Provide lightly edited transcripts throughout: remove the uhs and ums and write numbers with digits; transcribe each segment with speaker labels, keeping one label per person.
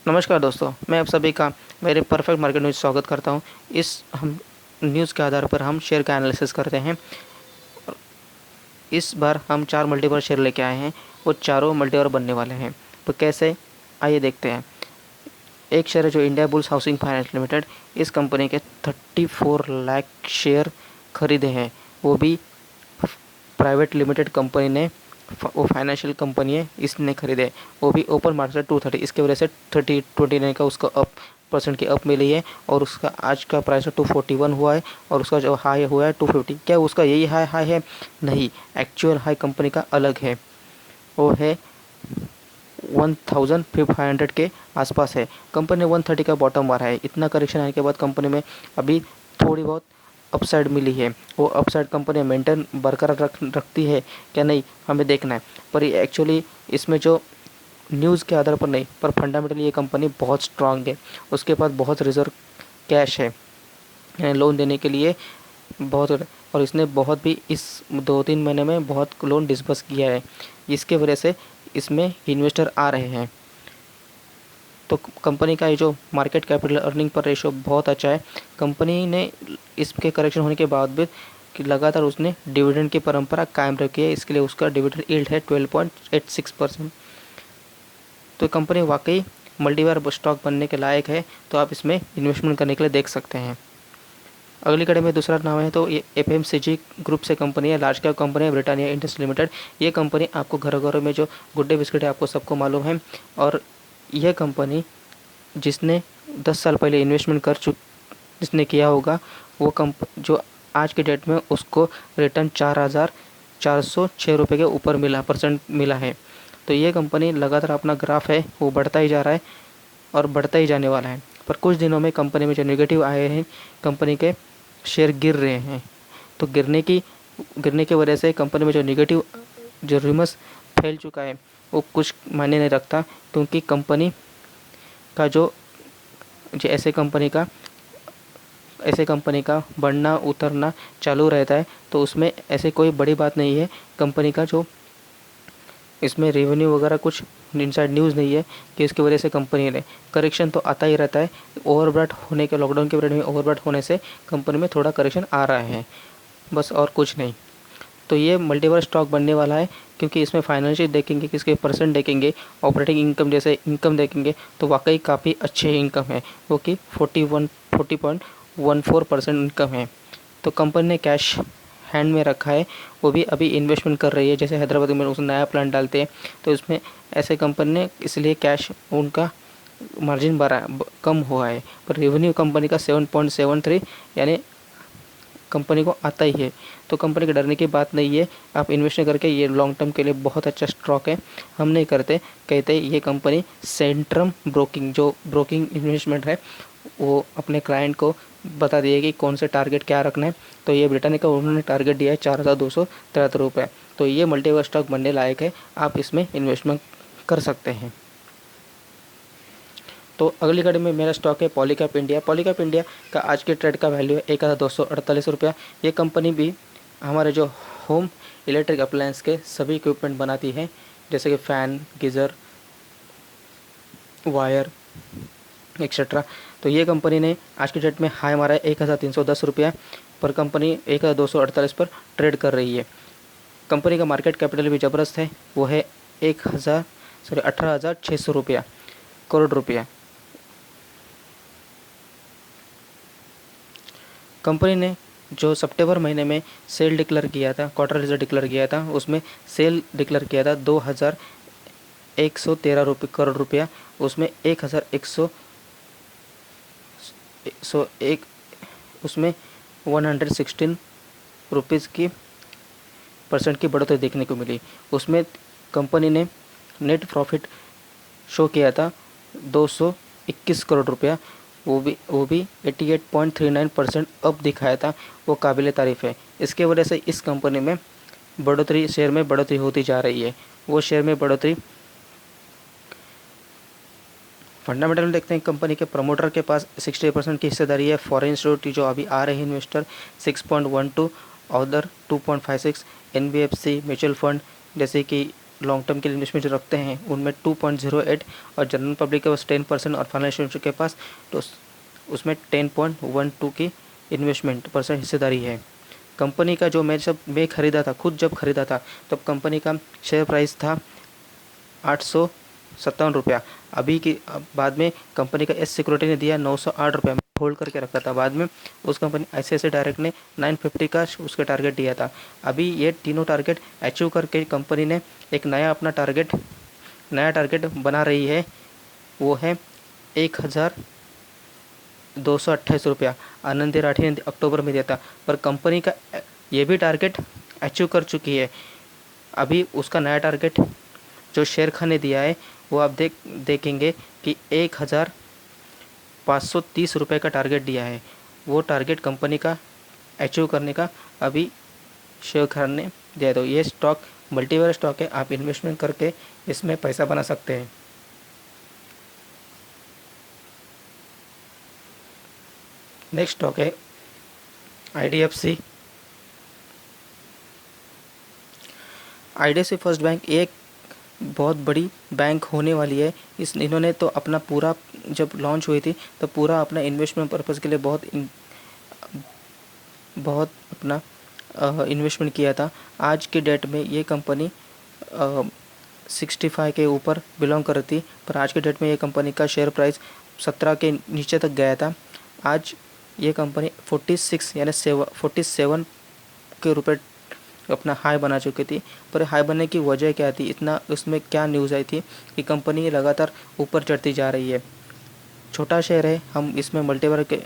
Speaker 1: नमस्कार दोस्तों, मैं आप सभी का मेरे परफेक्ट मार्केट न्यूज़ स्वागत करता हूं। इस हम न्यूज़ के आधार पर हम शेयर का एनालिसिस करते हैं। इस बार हम 4 मल्टीबार शेयर लेके आए हैं। वो चारों मल्टीबार बनने वाले हैं। तो कैसे, आइए देखते हैं। एक शेयर है जो India bulls housing finance limited. इस कंपनी के 34 लाख शेयर खरीदे हैं। वो भी प्राइवेट लिमिटेड कंपनी ने, वो फाइनेंशियल कंपनी है, इसने खरीदे। वो भी ओपन मार्केट से 230। इसके वजह से 29 का उसका अप परसेंट की अप मिली है। और उसका आज का प्राइस 241 हुआ है। और उसका जो हाई हुआ है 250। क्या उसका यही हाई है? नहीं, एक्चुअल हाई कंपनी का अलग है। वो है 1500 के आसपास है। कंपनी ने 130 का बॉटम मारा है। इतना करेक्शन आने के बाद कंपनी में अभी थोड़ी बहुत अपसाइड मिली है। वो अपसाइड कंपनी मेंटेन बरकरार रखती है क्या, नहीं, हमें देखना है। पर एक्चुअली इसमें जो न्यूज़ के आधार पर नहीं, पर फंडामेंटली ये कंपनी बहुत स्ट्रांग है। उसके पास बहुत रिजर्व कैश है लोन देने के लिए बहुत। और इसने बहुत भी इस 2-3 महीने में बहुत लोन डिस्बर्स किया है, जिसके वजह से इसमें इन्वेस्टर आ रहे हैं। तो कंपनी का ये जो market capital earning per ratio बहुत अच्छा है। कंपनी ने इसके करेक्शन होने के बाद भी कि लगातार उसने डिविडेंड की परंपरा कायम रखी है। इसके लिए उसका डिविडेंड यील्ड है 12.86%। तो कंपनी वाकई मल्टीबार स्टॉक बनने के लायक है। तो आप इसमें इन्वेस्टमेंट करने के लिए देख सकते हैं। अगली कड़ी में दूसरा नाम है, तो ये FMCG ग्रुप से कंपनी है, लार्ज कैप कंपनी है, ब्रिटानिया इंडस्ट्री लिमिटेड। ये कंपनी आपको घरों घरों में जो गुड्डे बिस्किट है आपको सबको मालूम है। और यह कंपनी जिसने 10 साल पहले इन्वेस्टमेंट जिसने किया होगा, वो जो आज के डेट में उसको रिटर्न 4,406 रुपये के ऊपर परसेंट मिला है। तो ये कंपनी लगातार अपना ग्राफ है वो बढ़ता ही जा रहा है और बढ़ता ही जाने वाला है। पर कुछ दिनों में कंपनी में जो नेगेटिव आए हैं, कंपनी के शेयर गिर रहे हैं। तो गिरने की वजह से कंपनी में जो नेगेटिव जो रूमर्स फैल चुका है वो कुछ मायने नहीं रखता। क्योंकि कंपनी का जो ऐसे कंपनी का बढ़ना उतरना चालू रहता है। तो उसमें ऐसे कोई बड़ी बात नहीं है। कंपनी का जो इसमें रेवेन्यू वगैरह कुछ इनसाइड न्यूज़ नहीं है कि इसकी वजह से कंपनी ने करेक्शन तो आता ही रहता है। ओवरब्राट होने के लॉकडाउन के पीरियड में ओवरब्राट होने से कंपनी में थोड़ा करेक्शन आ रहा है, बस, और कुछ नहीं। तो ये मल्टीबार स्टॉक बनने वाला है। क्योंकि इसमें फाइनेंशियल देखेंगे, किसके परसेंट देखेंगे, ऑपरेटिंग इनकम जैसे इनकम देखेंगे तो वाकई काफ़ी अच्छे इनकम है। वो कि 40.14% इनकम है। तो कंपनी ने कैश हैंड में रखा है। वो भी अभी इन्वेस्टमेंट कर रही है। जैसे हैदराबाद में उस नया प्लांट डालते हैं तो इसमें ऐसे कंपनी ने इसलिए कैश उनका मार्जिन कम हुआ है। पर रेवेन्यू कंपनी का 7.73, यानी कंपनी को आता ही है। तो कंपनी के डरने की बात नहीं है। आप इन्वेस्ट करके, ये लॉन्ग टर्म के लिए बहुत अच्छा स्टॉक है। हम नहीं करते, कहते ये कंपनी सेंट्रम ब्रोकिंग, जो ब्रोकिंग इन्वेस्टमेंट है, वो अपने क्लाइंट को बता दिए कि कौन से टारगेट क्या रखना है। तो ये ब्रिटानिया का उन्होंने टारगेट दिया है 4,273 रुपये। तो ये मल्टीबार स्टॉक बनने लायक है, आप इसमें इन्वेस्टमेंट कर सकते हैं। तो अगली कड़ी में मेरा स्टॉक है पॉलीकैप इंडिया। पॉलीकैप इंडिया का आज के ट्रेड का वैल्यू है 1,248 रुपया। ये कंपनी भी हमारे जो होम इलेक्ट्रिक अप्लायंस के सभी इक्विपमेंट बनाती है, जैसे कि फ़ैन, गीज़र, वायर एक्सेट्रा। तो ये कंपनी ने आज के डेट में हाई मारा है 1,310 रुपया पर। कंपनी 1,248 पर ट्रेड कर रही है। कंपनी का मार्केट कैपिटल भी ज़बरदस्त है। वो है 18,600 करोड़ रुपया। कंपनी ने जो सितंबर महीने में सेल डिक्लेयर किया था, क्वार्टर रिजल्ट डिक्लेयर किया था, उसमें सेल डिक्लेयर किया था 2,113 करोड़ रुपया। उसमें 1,101 उसमें 116 रुपीज़ की परसेंट की बढ़ोतरी देखने को मिली। उसमें कंपनी ने नेट प्रॉफिट शो किया था 221 करोड़ रुपया। वो भी 88.39% अप दिखाया था। वो काबिल तारीफ़ है। इसके वजह से इस कंपनी में शेयर में बढ़ोतरी होती जा रही है। वो शेयर में बढ़ोतरी फंडामेंटल देखते हैं। कंपनी के प्रमोटर के पास 60% की हिस्सेदारी है। फॉरेन इंस्टीट्यूट जो अभी आ रहे हैं investor 6.12, other 2.56, NBFC mutual fund जैसे कि लॉन्ग टर्म के लिए इन्वेस्टमेंट जो रखते हैं उनमें 2.08 और जनरल पब्लिक के पास 10% और फाइनेंशियल इंस्टीट्यूट के पास तो उसमें 10.12 की इन्वेस्टमेंट परसेंट हिस्सेदारी है। कंपनी का जो मैं खरीदा था, खुद जब खरीदा था तब कंपनी का शेयर प्राइस था 857 रुपया। अभी की बाद में कंपनी का एस सिक्योरिटी ने दिया 908 रुपया होल्ड करके रखा था। बाद में उस कंपनी ICICI डायरेक्ट ने 950 का उसका टारगेट दिया था। अभी ये तीनों टारगेट अचीव करके कंपनी ने एक नया टारगेट बना रही है, वो है 1228 रुपया। आनंदी राठी ने अक्टूबर में दिया था, पर कंपनी का ये भी टारगेट अचीव कर चुकी है। अभी उसका नया टारगेट जो शेर खान ने दिया है वो आप देखेंगे कि 1530 रुपये का टारगेट दिया है। वो टारगेट कंपनी का अचीव करने का अभी शेर खान ने दिया। तो ये स्टॉक मल्टीवेरिएट स्टॉक है, आप इन्वेस्टमेंट करके इसमें पैसा बना सकते हैं। नेक्स्ट स्टॉक है IDFC। IDFC फर्स्ट बैंक एक बहुत बड़ी बैंक होने वाली है। इन्होंने तो अपना पूरा जब लॉन्च हुई थी तो पूरा अपना इन्वेस्टमेंट पर्पज़ के लिए बहुत अपना इन्वेस्टमेंट किया था। आज के डेट में ये कंपनी 65 के ऊपर बिलोंग कर रही थी, पर आज के डेट में ये कंपनी का शेयर प्राइस 17 के नीचे तक गया था। आज ये कंपनी 46 यानी 47 के रुपये अपना हाई बना चुकी थी। पर हाई बनने की वजह क्या थी, इतना उसमें क्या न्यूज़ आई थी कि कंपनी लगातार ऊपर चढ़ती जा रही है। छोटा शेयर है, हम इसमें मल्टीवर के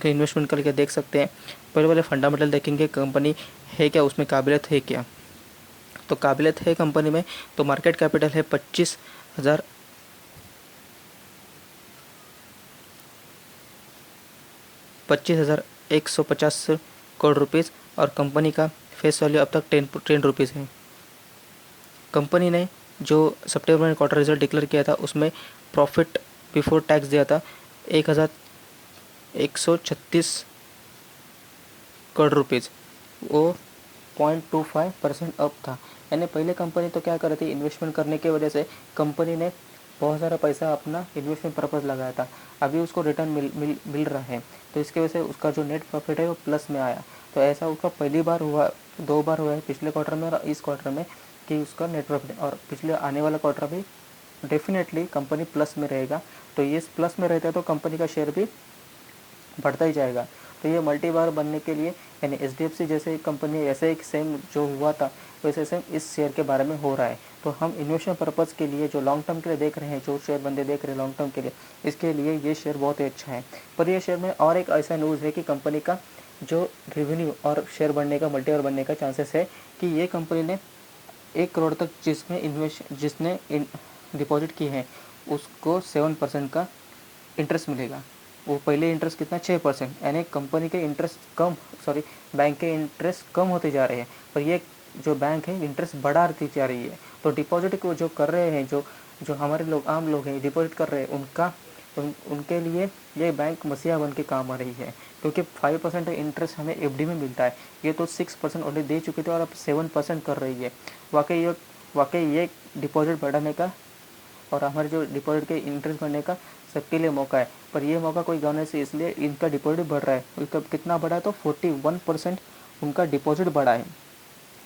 Speaker 1: इन्वेस्टमेंट करके देख सकते हैं। पहले फंडामेंटल देखेंगे कंपनी है क्या, उसमें काबिलियत है क्या। तो काबिलियत है कंपनी में, तो मार्केट कैपिटल है 25,150 करोड़ रुपीज़ और कंपनी का फेस वैल्यू अब तक 10 रुपीज़ है। कंपनी ने जो सितंबर में क्वार्टर रिजल्ट डिक्लेयर किया था उसमें प्रॉफिट बिफोर टैक्स दिया था 1,136 करोड़ रुपीज़, वो 0.25% अप था। यानी पहले कंपनी तो क्या कर रही थी, इन्वेस्टमेंट करने की वजह से कंपनी ने बहुत सारा पैसा अपना इन्वेस्टमेंट पर्पज़ लगाया था, अभी उसको रिटर्न मिल रहा है। तो इसकी वजह से उसका जो नेट प्रॉफिट है वो प्लस में आया। तो ऐसा उसका पहली बार हुआ, 2 बार हुआ है, पिछले क्वार्टर में और इस क्वार्टर में, कि उसका नेट प्रॉफिट, और पिछले आने वाला क्वार्टर भी डेफिनेटली कंपनी प्लस में रहेगा। तो ये प्लस में रहता है तो कंपनी का शेयर भी बढ़ता ही जाएगा। तो ये मल्टी बार बनने के लिए यानी HDFC जैसे कंपनी ऐसे एक सेम जो हुआ था वैसे सेम इस शेयर के बारे में हो रहा है। तो हम इन्वेस्टमेंट पर्पज़ के लिए जो लॉन्ग टर्म के लिए देख रहे हैं, जो शेयर बंदे देख रहे हैं लॉन्ग टर्म के लिए, इसके लिए ये शेयर बहुत ही अच्छा है। पर ये शेयर में और एक ऐसा न्यूज़ है कि कंपनी का जो रेवेन्यू और शेयर बढ़ने का, मल्टीबार बनने का चांसेस है कि ये कंपनी ने 1 करोड़ तक जिसने डिपॉजिट की है उसको 7% का इंटरेस्ट मिलेगा। वो पहले इंटरेस्ट कितना 6%, यानी कंपनी के बैंक के इंटरेस्ट कम होते जा रहे हैं, पर ये जो बैंक है इंटरेस्ट बढ़ाती जा रही है। तो डिपॉजिट को जो कर रहे हैं, जो हमारे लोग आम लोग हैं डिपॉजिट कर रहे हैं, उनके लिए ये बैंक मसीहा बन के काम आ रही है। क्योंकि 5% इंटरेस्ट हमें FD में मिलता है, ये तो 6% ऑलरेडी दे चुके थे और अब 7% कर रही है। वाकई ये डिपॉजिट बढ़ाने का और हमारे जो डिपॉजिट के इंटरेस्ट बढ़ने का सबके लिए मौका है। पर ये मौका कोई गवर्नमेंट से, इसलिए इनका डिपॉजिट बढ़ रहा है। उसका कितना बढ़ा है, तो 41% उनका डिपॉजिट बढ़ा है।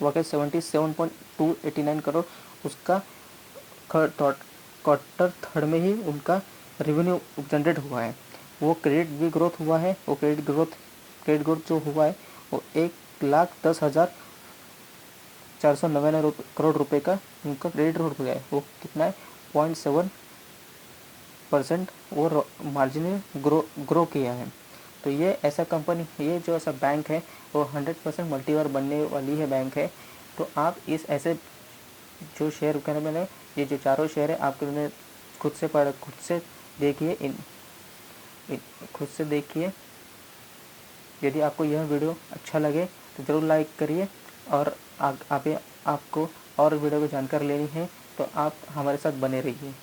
Speaker 1: वाकई 77.289 करोड़ उसका क्वार्टर थर्ड में ही उनका रेवेन्यू जनरेट हुआ है। वो क्रेडिट भी ग्रोथ हुआ है, वो क्रेडिट ग्रोथ जो हुआ है वो 1,10,499 करोड़ रुपए का उनका क्रेडिट ग्रोथ हुआ है। वो कितना है, 0.7% वो मार्जिन ग्रो किया है। तो ये ऐसा कंपनी, ये जो ऐसा बैंक है वो 100% मल्टीबार बनने वाली है बैंक है। तो आप इस ऐसे जो शेयर कहने मैंने ये जो चारों शेयर है आपके खुद से देखिए। यदि आपको यह वीडियो अच्छा लगे तो ज़रूर लाइक करिए, और आपको और वीडियो की जानकारी लेनी है तो आप हमारे साथ बने रहिए।